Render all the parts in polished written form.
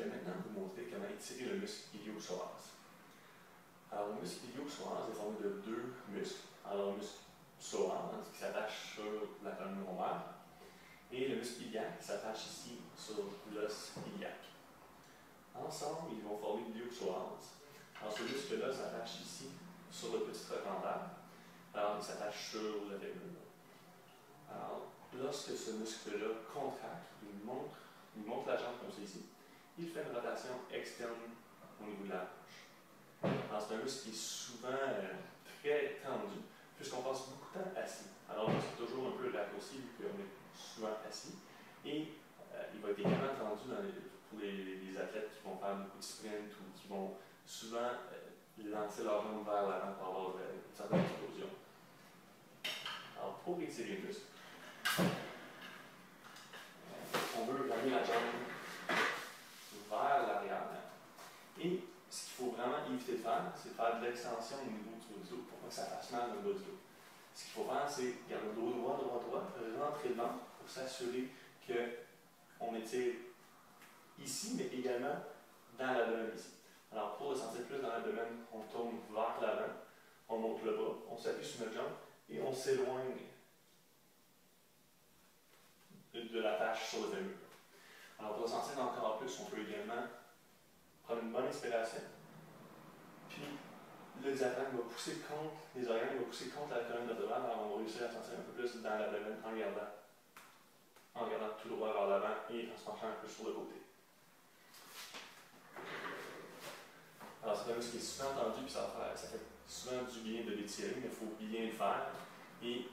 vais maintenant vous montrer comment étirer le muscle iliopsoas. Alors, le muscle iliopsoas est formé de deux muscles. Alors, le muscle psoas, qui s'attache sur la colonne lombaire, et le muscle iliaque qui s'attache ici sur l'os iliaque. Ensemble, ils vont former l'iliopsoas. Alors, ce muscle-là s'attache ici sur le petit trochanter. Alors, il s'attache sur le fémur. Alors, lorsque ce muscle-là contracte, il monte la jambe comme ceci, il fait une rotation externe au niveau de la hanche. Alors, c'est un muscle qui est souvent très tendu, puisqu'on passe beaucoup de temps assis. Alors, c'est toujours un peu raccourci, vu qu'on est souvent assis. Et il va être également tendu pour les athlètes qui vont faire beaucoup de sprint ou qui vont souvent lancer leur jambe vers l'avant pour avoir une certaine explosion. Alors, pour étirer le muscle, on veut ramener la jambe vers l'arrière. Et ce qu'il faut vraiment éviter de faire, c'est de faire de l'extension au niveau du bas du dos pour pas que ça fasse mal au bas du dos. Ce qu'il faut faire, c'est garder le dos droit, rentrer dedans pour s'assurer qu'on étire ici, mais également dans l'abdomen ici. Alors, pour le sentir plus dans l'abdomen, on tourne vers l'avant, on monte le bras, on s'appuie sur notre jambe et on s'éloigne de la tâche sur le fémur. Alors, pour le sentir encore plus, on peut également prendre une bonne inspiration, puis le diaphragme va pousser contre les organes, va pousser contre la colonne vertébrale, alors on va réussir à sentir un peu plus dans l'abdomen en regardant tout droit vers l'avant et en se penchant un peu sur le côté. Alors, c'est un muscle qui est souvent tendu, puis ça fait souvent du bien de l'étirer, mais il faut bien le faire et il ne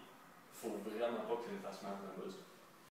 faut vraiment pas que ça nous fasse mal dans le bas du dos.